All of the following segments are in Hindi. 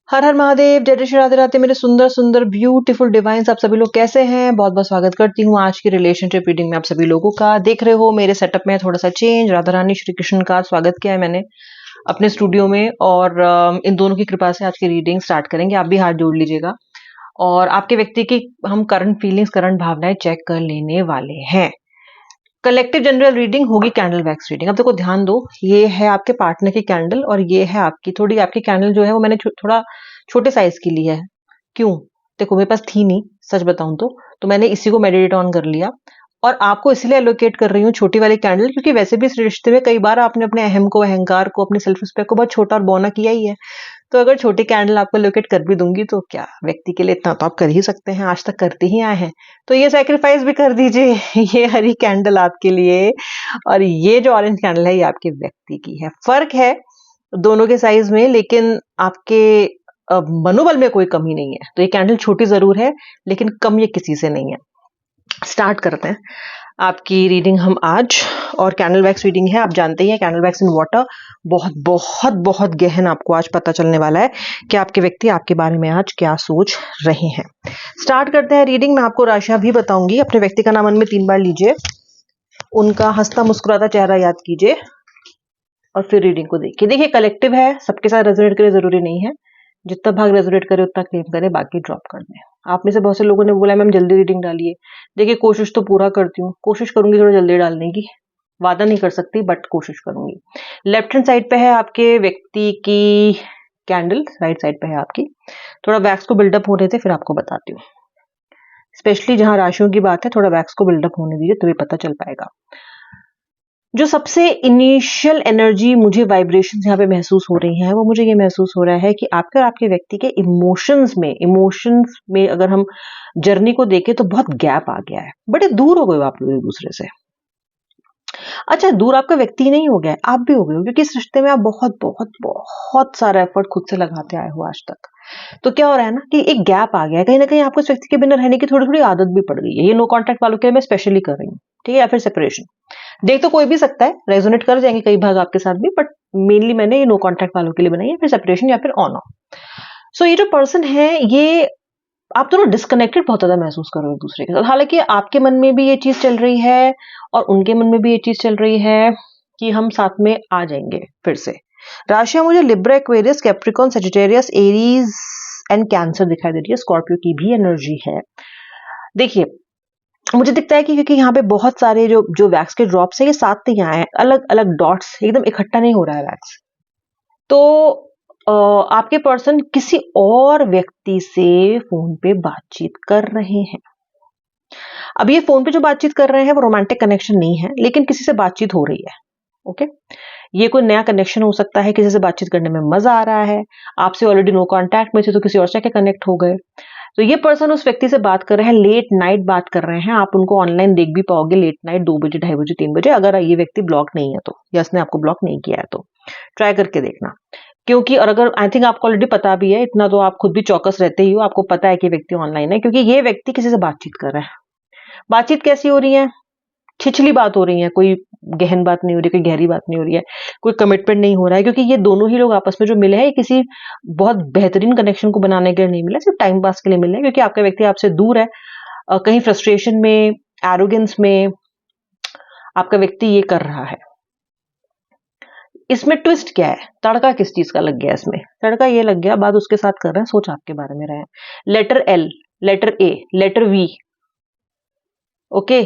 हर हर महादेव, जय जय श्री राधे राधे मेरे सुंदर सुंदर ब्यूटीफुल डिवाइन्स। आप सभी लोग कैसे हैं? बहुत बहुत स्वागत करती हूँ आज की रिलेशनशिप रीडिंग में आप सभी लोगों का। देख रहे हो मेरे सेटअप में थोड़ा सा चेंज। राधा रानी श्री कृष्ण का स्वागत किया है मैंने अपने स्टूडियो में और इन दोनों की कृपा से आज की रीडिंग स्टार्ट करेंगे। आप भी हाथ जोड़ लीजिएगा और आपके व्यक्ति की हम करंट फीलिंग्स, करंट भावनाएं चेक कर लेने वाले हैं। कलेक्टिव जनरल रीडिंग होगी, कैंडल वैक्स रीडिंग। अब देखो ध्यान दो, ये है आपके पार्टनर की कैंडल और ये है आपकी। थोड़ी आपकी कैंडल जो है वो मैंने थोड़ा छोटे साइज की ली है। क्यों? देखो मेरे पास थी नहीं, सच बताऊं तो मैंने इसी को मेडिटेट ऑन कर लिया और आपको इसलिए एलोकेट कर रही हूँ छोटी वाली कैंडल, क्योंकि वैसे भी इस रिश्ते में कई बार आपने अपने अहम को, अहंकार को, अपने सेल्फ रिस्पेक्ट को बहुत छोटा और बौना किया ही है। तो अगर छोटी कैंडल आपको लोकेट कर भी दूंगी तो क्या व्यक्ति के लिए इतना तो आप कर ही सकते हैं, आज तक करते ही आए हैं। तो ये सैक्रिफाइस भी कर दीजिए। ये हरी कैंडल आपके लिए और ये जो ऑरेंज कैंडल है ये आपके व्यक्ति की है। फर्क है दोनों के साइज में, लेकिन आपके मनोबल में कोई कमी नहीं है। तो ये कैंडल छोटी जरूर है लेकिन कम ये किसी से नहीं है। स्टार्ट करते हैं आपकी रीडिंग हम आज। और कैंडल वैक्स रीडिंग है, आप जानते ही हैं कैंडल वैक्स इन वाटर बहुत बहुत बहुत गहन आपको आज पता चलने वाला है कि आपके व्यक्ति आपके बारे में आज क्या सोच रहे हैं। स्टार्ट करते हैं रीडिंग। मैं आपको राशियां भी बताऊंगी। अपने व्यक्ति का नाम मन में 3 बार लीजिए, उनका हंसता मुस्कुराता चेहरा याद कीजिए और फिर रीडिंग को देखिए। देखिए कलेक्टिव है, सबके साथ रेजोनेट करे जरूरी नहीं है। जितना भाग रेजोनेट करे उतना क्लेम करे, बाकी ड्रॉप कर दें। आप में से बहुत से लोगों ने बोला मैम जल्दी रीडिंग डालिए। देखिए कोशिश तो पूरा करती हूँ, कोशिश करूंगी थोड़ा जल्दी डालने की। वादा नहीं कर सकती बट कोशिश करूंगी। लेफ्ट हैंड साइड पे है आपके व्यक्ति की कैंडल, राइट साइड पे है आपकी। थोड़ा वैक्स को बिल्डअप होने थे फिर आपको बताती हूँ। स्पेशली जहां राशियों की बात है थोड़ा वैक्स को बिल्डअप होने दीजिए तो भी पता चल पाएगा। जो सबसे इनिशियल एनर्जी मुझे वाइब्रेशन यहाँ पे महसूस हो रही है वो मुझे ये महसूस हो रहा है कि आपके और आपके व्यक्ति के इमोशंस में अगर हम जर्नी को देखें तो बहुत गैप आ गया है। बड़े दूर हो गए हो आप लोग एक दूसरे से। अच्छा, दूर आपका व्यक्ति नहीं हो गया है, आप भी हो गए हो, क्योंकि इस रिश्ते में आप बहुत बहुत बहुत सारा एफर्ट खुद से लगाते आए हो आज तक। तो क्या हो रहा है ना कि एक गैप आ गया है, कहीं ना कहीं आपको इस व्यक्ति के बिना रहने की थोड़ी थोड़ी आदत भी पड़ गई है। ये नो कॉन्टैक्ट वालों के लिए मैं स्पेशली कर रही हूँ, ठीक है, या फिर सेपरेशन। देख तो कोई भी सकता है, रेजोनेट कर जाएंगे कई भाग आपके साथ भी, बट मेनली मैंने ये नो कॉन्टैक्ट वालों के लिए बनाई है, फिर सेपरेशन या फिर ऑन ऑफ। सो ये जो पर्सन है ये आप दोनों डिस्कनेक्टेड बहुत ज्यादा महसूस करो एक दूसरे के साथ। हालांकि आपके मन में भी ये चीज चल रही है और उनके मन में भी ये चीज चल रही है कि हम साथ में आ जाएंगे फिर से। राशियां मुझे Libra, Aquarius, Capricorn, Sagittarius, Aries and cancer दिखाई दे रही है। स्कॉर्पियो की भी एनर्जी है। देखिए मुझे दिखता है कि क्योंकि यहाँ पे बहुत सारे जो जो वैक्स के ड्रॉप्स है ये साथ नहीं आए हैं, अलग अलग डॉट्स, एकदम इकट्ठा नहीं हो रहा है वैक्स। तो आपके पर्सन किसी और व्यक्ति से फोन पे बातचीत कर रहे हैं। अब ये फोन पे जो बातचीत कर रहे हैं वो रोमांटिक कनेक्शन नहीं है, लेकिन किसी से बातचीत हो रही है। ओके, ये कोई नया कनेक्शन हो सकता है, किसी से बातचीत करने में मजा आ रहा है। आपसे ऑलरेडी नो कांटेक्ट में थे तो किसी और से कनेक्ट हो गए। तो ये पर्सन उस व्यक्ति से बात कर रहे हैं, लेट नाइट बात कर रहे हैं। आप उनको ऑनलाइन देख भी पाओगे लेट नाइट 2 बजे, 2:30 बजे, 3 बजे, अगर ये व्यक्ति ब्लॉक नहीं है तो, या इसने आपको ब्लॉक नहीं किया है तो ट्राई करके देखना। क्योंकि और अगर आई थिंक आपको ऑलरेडी पता भी है, इतना तो आप खुद भी चौकस रहते ही हो, आपको पता है कि व्यक्ति ऑनलाइन है, क्योंकि ये व्यक्ति किसी से बातचीत कर रहा है। बातचीत कैसी हो रही है? छिछली बात हो रही है, कोई गहन बात नहीं हो रही, कोई गहरी बात नहीं हो रही है, कोई कमिटमेंट नहीं हो रहा है, क्योंकि ये दोनों ही लोग आपस में जो मिले हैं ये किसी बहुत बेहतरीन कनेक्शन को बनाने के लिए नहीं मिले, सिर्फ टाइम पास के लिए मिले हैं। क्योंकि आपका व्यक्ति आपसे दूर है, कहीं फ्रस्ट्रेशन में, एरोगेंस में आपका व्यक्ति ये कर रहा है। इसमें ट्विस्ट क्या है? तड़का किस चीज का लग गया इसमें? तड़का ये लग गया, बात उसके साथ कर रहे हैं, सोच आपके बारे में रहे हैं। Letter L, letter A, letter V, okay,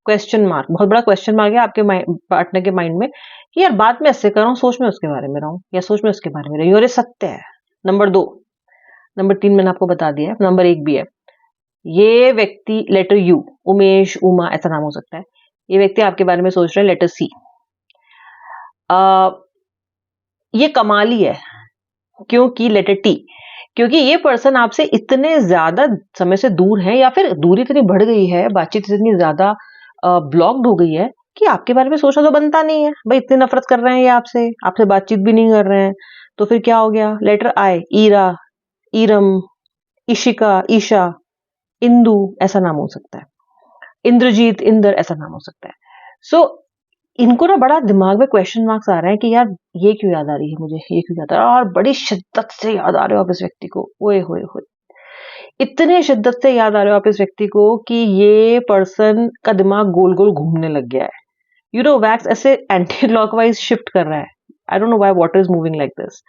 question mark, बहुत बड़ा क्वेश्चन मार्क है आपके पार्टनर के माइंड में कि यार बात मैं ऐसे कर रहा हूँ, सोच में उसके बारे में रहा हूँ, या सोच में उसके बारे में रही हूँ, और ये सत्य है। नंबर 2, नंबर 3 मैंने आपको बता दिया है, नंबर 1 भी है। ये व्यक्ति लेटर यू, उमेश, उमा, ऐसा नाम हो सकता है। ये व्यक्ति आपके बारे में सोच रहा है लेटर सी। ये कमाली है। क्योंकि लेटर टी, क्योंकि ये पर्सन आपसे इतने ज्यादा समय से दूर है, या फिर दूरी इतनी बढ़ गई है, बातचीत इतनी ज्यादा ब्लॉक्ड हो गई है कि आपके बारे में सोचना तो बनता नहीं है। भाई इतनी नफरत कर रहे हैं ये आपसे, आपसे बातचीत भी नहीं कर रहे हैं, तो फिर क्या हो गया? लेटर आई, ईरा, ईरम, इशिका, ईशा, इंदु, ऐसा नाम हो सकता है। इंद्रजीत, इंदर, ऐसा नाम हो सकता है। सो इनको ना बड़ा दिमाग में क्वेश्चन मार्क्स आ रहे हैं कि यार ये क्यों याद आ रही है मुझे, ये क्यों याद आ रहा है, और बड़ी शिद्दत से याद आ रहे हो आप इस व्यक्ति को, ओए होए होए, इतने शिद्दत से याद आ रहे हो आप इस व्यक्ति को कि ये पर्सन का दिमाग गोल गोल घूमने लग गया है। यू नो वैक्स ऐसे एंटी क्लॉकवाइज शिफ्ट कर रहा है। I don't know why water is moving like this,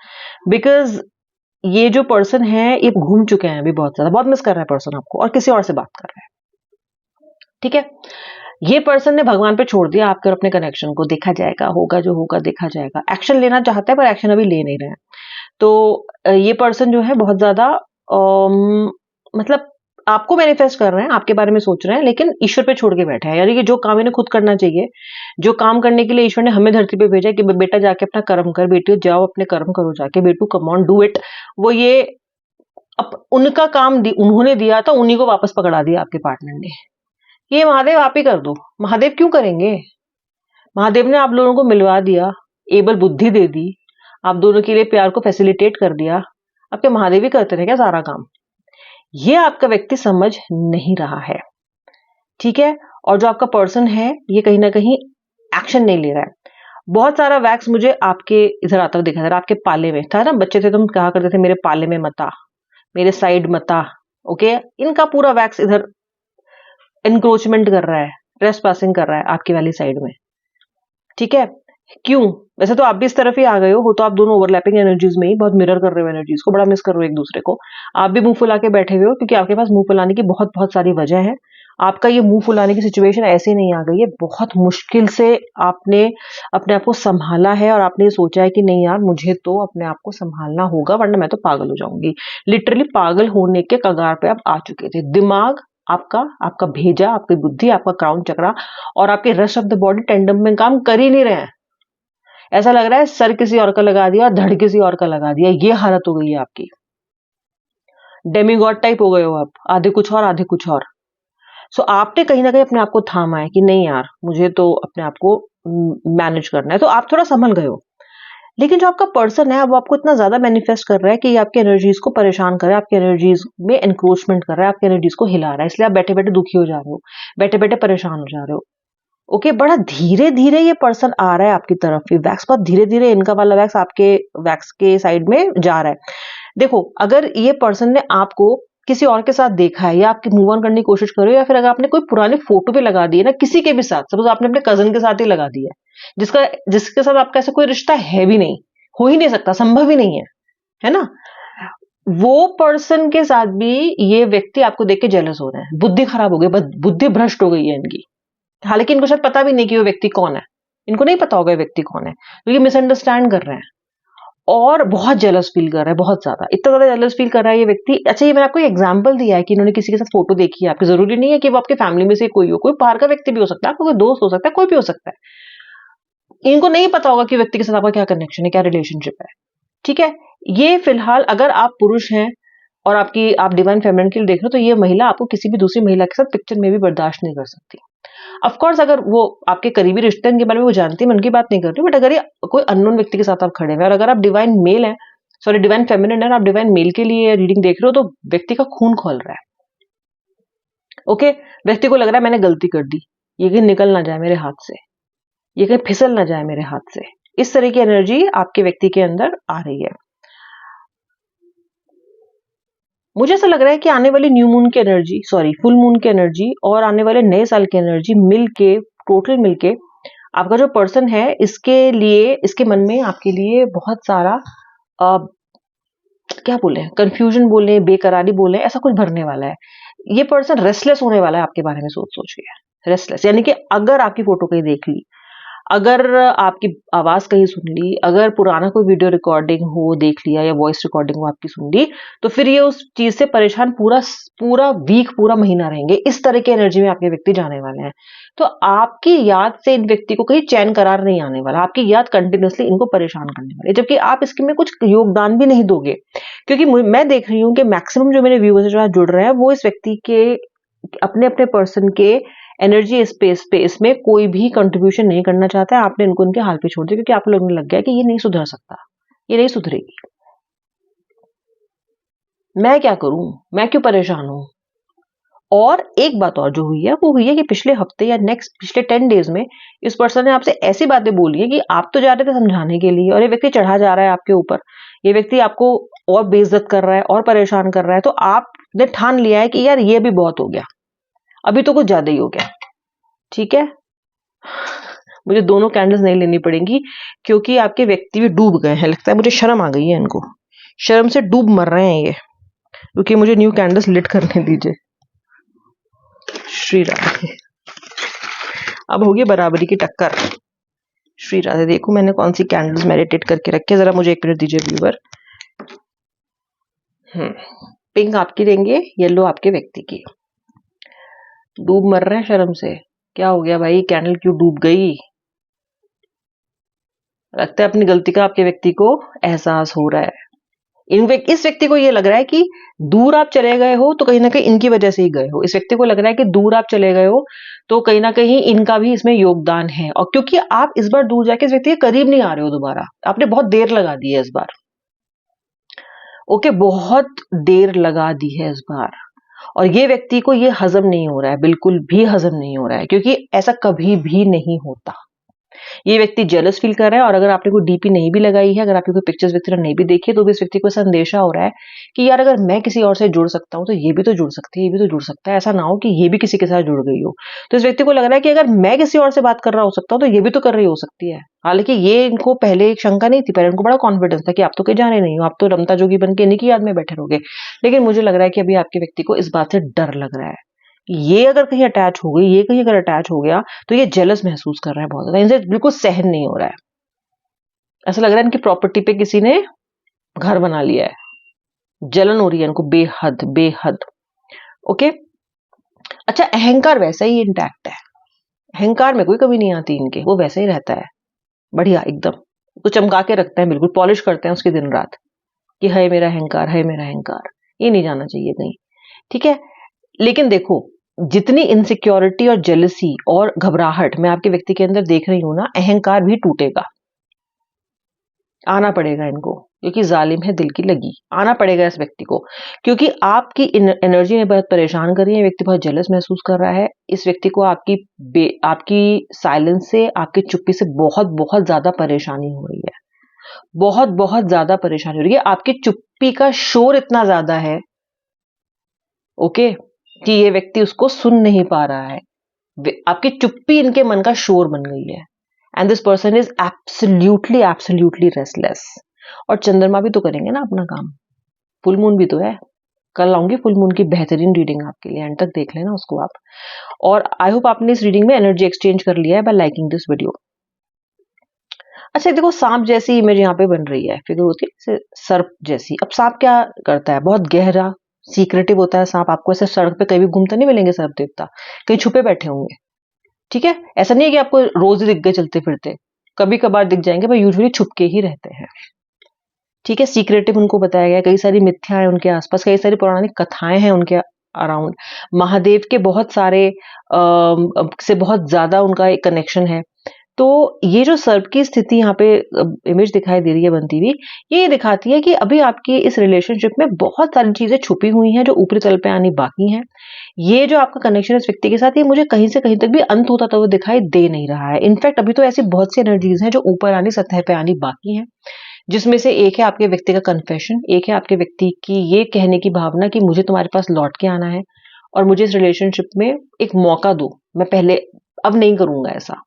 because ये जो पर्सन है ये घूम चुके हैं अभी बहुत ज्यादा, बहुत मिस कर रहा है पर्सन आपको और किसी और से बात कर रहा है। ठीक है, ये पर्सन ने भगवान पे छोड़ दिया आपके और अपने कनेक्शन को, देखा जाएगा, होगा जो होगा देखा जाएगा। एक्शन लेना चाहता है पर एक्शन अभी ले नहीं रहे हैं। तो ये पर्सन जो है बहुत ज्यादा मतलब आपको मैनिफेस्ट कर रहे हैं, आपके बारे में सोच रहे हैं, लेकिन ईश्वर पे छोड़ के बैठे हैं। यानी कि जो काम इन्हें खुद करना चाहिए, जो काम करने के लिए ईश्वर ने हमें धरती पे भेजा है कि बेटा जाके अपना कर्म कर, बेटी जाओ अपने कर्म करो जाके, बेटू कम ऑन डू इट, वो ये उनका काम उन्होंने दिया था, उन्हीं को वापस पकड़ा दिया आपके पार्टनर ने। ये महादेव आप ही कर दो। महादेव क्यों करेंगे? महादेव ने आप लोगों को मिलवा दिया, एबल बुद्धि दे दी, आप दोनों के लिए प्यार को फैसिलिटेट कर दिया। आपके महादेव ही करते रहे क्या सारा काम? ये आपका व्यक्ति समझ नहीं रहा है। ठीक है, और जो आपका पर्सन है ये कहीं ना कहीं एक्शन नहीं ले रहा है। बहुत सारा वैक्स मुझे आपके इधर आता हुआ दिखा था, आपके पाले में था ना, बच्चे थे तुम कहा करते थे मेरे पाले में मता, मेरे साइड मता। ओके, इनका पूरा वैक्स इधर इंक्रोचमेंट कर रहा है, ट्रेस पासिंग कर रहा है आपकी वाली साइड में। ठीक है, क्यों? वैसे तो आप भी इस तरफ ही आ गए हो तो आप दोनों ओवरलैपिंग एनर्जीज में ही बहुत मिरर कर रहे हो एनर्जीज को, बड़ा मिस कर रहे हो एक दूसरे को। आप भी मुंह फुला के बैठे हुए हो क्योंकि आपके पास मुंह फुलाने की बहुत बहुत सारी वजह है। आपका ये मुंह फुलाने की सिचुएशन ऐसे नहीं आ गई है, बहुत मुश्किल से आपने अपने आप को संभाला है और आपने सोचा है कि नहीं यार मुझे तो अपने आप को संभालना होगा वरना मैं तो पागल हो जाऊंगी। लिटरली पागल होने के कगार पे आप आ चुके थे। दिमाग आपका, आपका भेजा, आपकी बुद्धि, आपका क्राउन चक्रा और आपके rest of the body tandem में काम कर ही नहीं रहे हैं। ऐसा लग रहा है सर किसी और का लगा दिया और धड़ किसी और का लगा दिया, ये हालत हो गई है आपकी। डेमीगॉड टाइप हो गए हो आप, आधे कुछ और आधे कुछ और। सो आपने कहीं ना कहीं अपने आप को थामा है कि नहीं यार मुझे तो अपने आप को मैनेज करना है, तो आप थोड़ा संभल गए हो। लेकिन जो आपका पर्सन है वो आपको इतना ज्यादा मैनिफेस्ट कर रहा है कि ये आपकी एनर्जीज को परेशान कर रहा है, आपकी एनर्जीज में एनक्रोचमेंट कर रहा है, आपकी एनर्जीज को हिला रहा है, इसलिए आप बैठे बैठे दुखी हो जा रहे हो, बैठे बैठे परेशान हो जा रहे हो। ओके, बड़ा धीरे धीरे ये पर्सन आ रहा है आपकी तरफ, ये वैक्स बहुत धीरे धीरे, इनका वाला वैक्स आपके वैक्स के साइड में जा रहा है। देखो, अगर ये पर्सन ने आपको किसी और के साथ देखा है या आपकी मूव ऑन करने की कोशिश कर रहे हो, या फिर अगर आपने कोई पुराने फोटो पे लगा दी है ना किसी के भी साथ, सपोज आपने अपने कजन के साथ ही लगा दी है, जिसके साथ आपका ऐसा कोई रिश्ता है भी नहीं, हो ही नहीं सकता, संभव ही नहीं है ना, वो पर्सन के साथ भी ये व्यक्ति आपको देख के जेलस हो रहे हैं, बुद्धि खराब हो गई, बुद्धि भ्रष्ट हो गई है इनकी। हालांकि इनको शायद पता भी नहीं कि वो व्यक्ति कौन है, इनको नहीं पता होगा व्यक्ति कौन है, तो ये मिसअंडरस्टैंड कर रहे हैं और बहुत जेलस फील कर रहा है, बहुत ज्यादा, इतना ज्यादा जेलस फील कर रहा है ये व्यक्ति। अच्छा, ये मैंने आपको एग्जांपल दिया है कि इन्होंने किसी के साथ फोटो देखी है आपकी, जरूरी नहीं है कि वो आपके फैमिली में से कोई हो, कोई बाहर का व्यक्ति भी हो सकता है, आपका कोई दोस्त हो सकता है, कोई भी हो सकता है। इनको नहीं पता होगा कि व्यक्ति के साथ आपका क्या कनेक्शन है, क्या रिलेशनशिप है। ठीक है, ये फिलहाल अगर आप पुरुष हैं और आप डिवाइन फेमिनिन के लिए देख रहे हो, तो ये महिला आपको किसी भी दूसरी महिला के साथ पिक्चर में भी बर्दाश्त नहीं कर सकती। ऑफ कोर्स अगर वो आपके करीबी रिश्ते के बारे में वो जानती है, मैं उनकी बात नहीं कर रही, बट अगर ये कोई अननोन व्यक्ति के साथ आप खड़े हैं और अगर आप डिवाइन मेल है, सॉरी डिवाइन फेमिनिन है, आप डिवाइन मेल के लिए रीडिंग देख रहे हो, तो व्यक्ति का खून खोल रहा है। ओके, व्यक्ति को लग रहा है मैंने गलती कर दी, ये कहीं निकल ना जाए मेरे हाथ से, ये कहीं फिसल ना जाए मेरे हाथ से। इस तरह की एनर्जी आपके व्यक्ति के अंदर आ रही है। मुझे ऐसा लग रहा है कि आने वाली न्यू मून की एनर्जी, सॉरी फुल मून की एनर्जी और आने वाले नए साल की एनर्जी मिलके, टोटल मिलके आपका जो पर्सन है इसके लिए, इसके मन में आपके लिए बहुत सारा क्या बोले, कंफ्यूजन बोले, बेकरारी बोले, ऐसा कुछ भरने वाला है। ये पर्सन रेस्टलेस होने वाला है आपके बारे में सोच सोच के, रेस्टलेस। यानी कि अगर आपकी फोटो कहीं देख ली, अगर आपकी आवाज कहीं सुन ली, अगर पुराना कोई वीडियो रिकॉर्डिंग हो देख लिया या वॉइस रिकॉर्डिंग हो आपकी सुन ली, तो फिर ये उस चीज से परेशान पूरा पूरा वीक, पूरा महीना रहेंगे। इस तरह की एनर्जी में आपके व्यक्ति जाने वाले हैं। तो आपकी याद से इन व्यक्ति को कहीं चैन करार नहीं आने वाला, आपकी याद कंटिन्यूअसली इनको परेशान करने वाली है, जबकि आप इसके में कुछ योगदान भी नहीं दोगे। क्योंकि मैं देख रही हूँ कि मैक्सिमम जो मेरे व्यूअर्स जो जुड़ रहे हैं वो इस व्यक्ति के अपने अपने पर्सन के एनर्जी स्पेस में कोई भी कंट्रीब्यूशन नहीं करना चाहता है। आपने इनको उनके हाल पे छोड़ दिया क्योंकि आप लोगों ने लग गया कि ये नहीं सुधर सकता, ये नहीं सुधरेगी, मैं क्या करूं, मैं क्यों परेशान हूं। और एक बात और जो हुई है वो हुई है कि पिछले हफ्ते या नेक्स्ट पिछले 10 डेज में इस पर्सन ने आपसे ऐसी बातें बोली है कि आप तो जा रहे थे समझाने के लिए और ये व्यक्ति चढ़ा जा रहा है आपके ऊपर, ये व्यक्ति आपको और बेइज्जत कर रहा है और परेशान कर रहा है, तो आपने ठान लिया है कि यार ये भी बहुत हो गया, अभी तो कुछ ज्यादा ही हो गया। ठीक है, मुझे दोनों कैंडल्स नहीं लेनी पड़ेंगी क्योंकि आपके व्यक्ति भी डूब गए हैं, लगता है मुझे शर्म आ गई है इनको, शर्म से डूब मर रहे हैं ये, क्योंकि मुझे न्यू कैंडल्स लिट करने दीजिए। श्री राधे, अब होगी बराबरी की टक्कर। श्री राधे, देखो मैंने कौन सी कैंडल्स मेडिटेट करके रखे, जरा मुझे 1 मिनट दीजिए व्यूवर। पिंक आपकी देंगे, येलो आपके व्यक्ति की। डूब मर रहे हैं शर्म से, क्या हो गया भाई, कैंडल क्यों डूब गई? लगता है अपनी गलती का आपके व्यक्ति को एहसास हो रहा है। इस व्यक्ति को ये लग रहा है कि दूर आप चले गए हो तो कहीं ना कहीं इनकी वजह से ही गए हो। इस व्यक्ति को लग रहा है कि दूर आप चले गए हो तो कहीं ना कहीं इनका भी इसमें योगदान है, और क्योंकि आप इस बार दूर जाके इस व्यक्ति के करीब नहीं आ रहे हो दोबारा, आपने बहुत देर लगा दी है इस बार। ओके, बहुत देर लगा दी है इस बार, और ये व्यक्ति को ये हजम नहीं हो रहा है, बिल्कुल भी हजम नहीं हो रहा है, क्योंकि ऐसा कभी भी नहीं होता। ये व्यक्ति जेलस फील कर रहा है, और अगर आपने कोई डीपी नहीं भी लगाई है, अगर आपने कोई पिक्चर्स व्यक्ति ने नहीं भी देखी है, तो भी इस व्यक्ति को संदेशा हो रहा है कि यार अगर मैं किसी और से जुड़ सकता हूं तो ये भी तो जुड़ सकती है, ये भी तो जुड़ सकता है, ऐसा ना हो कि ये भी किसी के साथ जुड़ गई हो। तो इस व्यक्ति को लग रहा है कि अगर मैं किसी और से बात कर रहा हो सकता हूँ तो ये भी तो कर रही हो सकती है। हालांकि ये इनको पहले एक शंका नहीं थी, पहले इनको बड़ा कॉन्फिडेंस था कि आप तो कहीं जाने नहीं हो, आप तो रमता जोगी बन के इन्हीं की याद में बैठे रहोगे। लेकिन मुझे लग रहा है कि अभी आपके व्यक्ति को इस बात से डर लग रहा है, ये अगर कहीं अटैच हो गई, ये कहीं अगर अटैच हो गया तो ये जेलस महसूस कर रहा है बहुत ज्यादा, इनसे बिल्कुल सहन नहीं हो रहा है। ऐसा लग रहा है इनकी प्रॉपर्टी पे किसी ने घर बना लिया है, जलन हो रही है इनको बेहद बेहद। ओके, अच्छा, अहंकार वैसा ही इंटैक्ट है, अहंकार में कोई कमी नहीं आती इनके, वो वैसा ही रहता है बढ़िया एकदम, तो चमका के रखते हैं, बिल्कुल पॉलिश करते हैं उसकी दिन रात कि है मेरा अहंकार, है मेरा अहंकार, ये नहीं जाना चाहिए कहीं। ठीक है, लेकिन देखो जितनी इनसिक्योरिटी और जेलसी और घबराहट मैं आपके व्यक्ति के अंदर देख रही हूं ना, अहंकार भी टूटेगा, आना पड़ेगा इनको, क्योंकि जालिम है दिल की लगी, आना पड़ेगा इस व्यक्ति को, क्योंकि आपकी एनर्जी ने बहुत परेशान करी है, व्यक्ति बहुत जेलस महसूस कर रहा है। इस व्यक्ति को आपकी साइलेंस से, आपकी चुप्पी से बहुत बहुत ज्यादा परेशानी हो रही है, बहुत बहुत ज्यादा परेशानी हो रही है। आपकी चुप्पी का शोर इतना ज्यादा है, ओके, कि ये व्यक्ति उसको सुन नहीं पा रहा है, आपकी चुप्पी इनके मन का शोर बन गई है, and this person is absolutely absolutely restless. और चंद्रमा भी तो करेंगे ना अपना काम, फुल मून भी तो है, कल आऊंगी फुल मून की बेहतरीन रीडिंग आपके लिए, एंड तक देख लेना उसको आप। और आई होप आपने इस रीडिंग में एनर्जी एक्सचेंज कर लिया है बाय लाइकिंग दिस वीडियो। अच्छा देखो, सांप जैसी इमेज यहाँ पे बन रही है, फिगर होती है सर्प जैसी। अब सांप क्या करता है, बहुत गहरा सीक्रेटिव होता है सांप, आपको ऐसे सड़क पे कहीं भी घूमते नहीं मिलेंगे सर्प देवता, कहीं छुपे बैठे होंगे। ठीक है, ऐसा नहीं है कि आपको रोज ही दिख गए चलते फिरते, कभी कभार दिख जाएंगे, पर यूजुअली छुपके ही रहते हैं। ठीक है, सीक्रेटिव उनको बताया गया, कई सारी मिथ्या है उनके आसपास, कई सारी पौराणिक कथाएं हैं उनके अराउंड, महादेव के बहुत सारे से बहुत ज्यादा उनका एक कनेक्शन है। तो ये जो सर्प की स्थिति यहाँ पे इमेज दिखाई दे रही है बनती हुई, ये दिखाती है कि अभी आपकी इस रिलेशनशिप में बहुत सारी चीजें छुपी हुई हैं जो ऊपरी तल पे आनी बाकी हैं। ये जो आपका कनेक्शन इस व्यक्ति के साथ, ये मुझे कहीं से कहीं तक भी अंत होता तो दिखाई दे नहीं रहा है। इनफैक्ट अभी तो ऐसी बहुत सी एनर्जीज हैं जो ऊपर आनी, सतह पे आनी बाकी हैं, जिसमें से एक है आपके व्यक्ति का कन्फेशन, एक है आपके व्यक्ति की ये कहने की भावना कि मुझे तुम्हारे पास लौट के आना है और मुझे इस रिलेशनशिप में एक मौका दो, मैं पहले अब नहीं करूंगा ऐसा।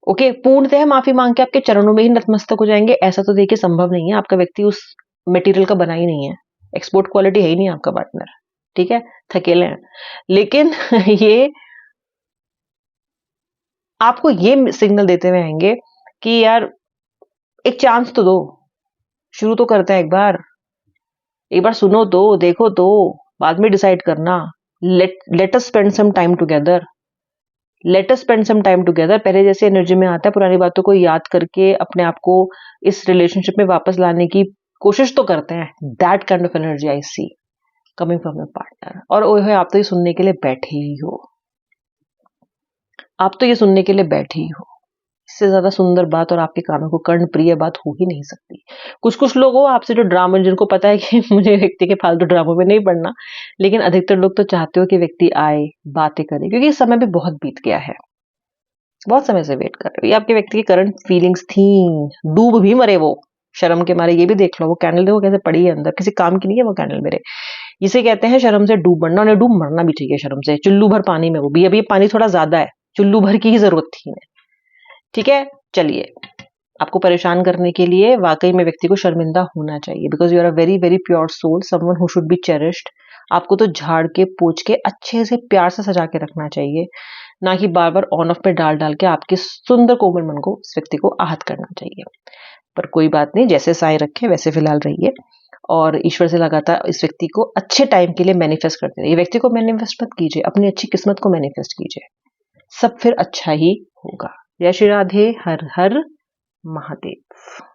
ओके, पूर्णतः माफी मांग के आपके चरणों में ही नतमस्तक हो जाएंगे, ऐसा तो देखिए संभव नहीं है, आपका व्यक्ति उस मटेरियल का बना ही नहीं है, एक्सपोर्ट क्वालिटी है ही नहीं आपका पार्टनर। ठीक है, थकेले हैं, लेकिन ये आपको ये सिग्नल देते हुए आएंगे कि यार एक चांस तो दो, शुरू तो करते हैं एक बार सुनो तो, देखो तो, बाद में डिसाइड करना। Let us spend some time together, let us spend some time together. पहले जैसे एनर्जी में आता है, पुरानी बातों को याद करके अपने आप को इस रिलेशनशिप में वापस लाने की कोशिश तो करते हैं। That kind of energy I see coming from your partner. और ओए आप तो ये सुनने के लिए बैठे ही हो, आप तो ये सुनने के लिए बैठे ही हो। इससे ज्यादा सुंदर बात और आपके कानों को कर्ण प्रिय बात हो ही नहीं सकती। कुछ कुछ लोग हो आपसे जो ड्रामा, जिनको पता है कि मुझे व्यक्ति के फालतू ड्रामों में नहीं पड़ना, लेकिन अधिकतर लोग तो चाहते हो कि व्यक्ति आए, बातें करे, क्योंकि इस समय भी बहुत बीत गया है। बहुत समय से वेट कर रहे हो। ये आपके व्यक्ति की करंट फीलिंग्स थी। डूब भी मरे वो शर्म के मारे। ये भी देख लो, वो कैंडल देखो कैसे पड़ी है अंदर, किसी काम की नहीं है वो कैंडल मेरे। इसे कहते हैं शर्म से डूब मरना। उन्हें डूब मरना भी चाहिए शर्म से। चुल्लू भर पानी में वो भी, अभी पानी थोड़ा ज्यादा है, चुल्लू भर की ही जरूरत थी इन्हें। ठीक है, चलिए। आपको परेशान करने के लिए वाकई में व्यक्ति को शर्मिंदा होना चाहिए, because you are a very very pure soul, someone who should be cherished. आपको तो झाड़ के पोछ के अच्छे से प्यार से सजा के रखना चाहिए, ना कि बार बार ऑन ऑफ पे डाल डाल के आपके सुंदर कोमल मन को इस व्यक्ति को आहत करना चाहिए। पर कोई बात नहीं, जैसे साए रखे वैसे फिलहाल रहिए, और ईश्वर से लगातार इस व्यक्ति को अच्छे टाइम के लिए मैनिफेस्ट करते रहिए। व्यक्ति को मैनिफेस्ट मत कीजिए, अपनी अच्छी किस्मत को मैनिफेस्ट कीजिए, सब फिर अच्छा ही होगा। जय श्री राधे, हर हर महादेव।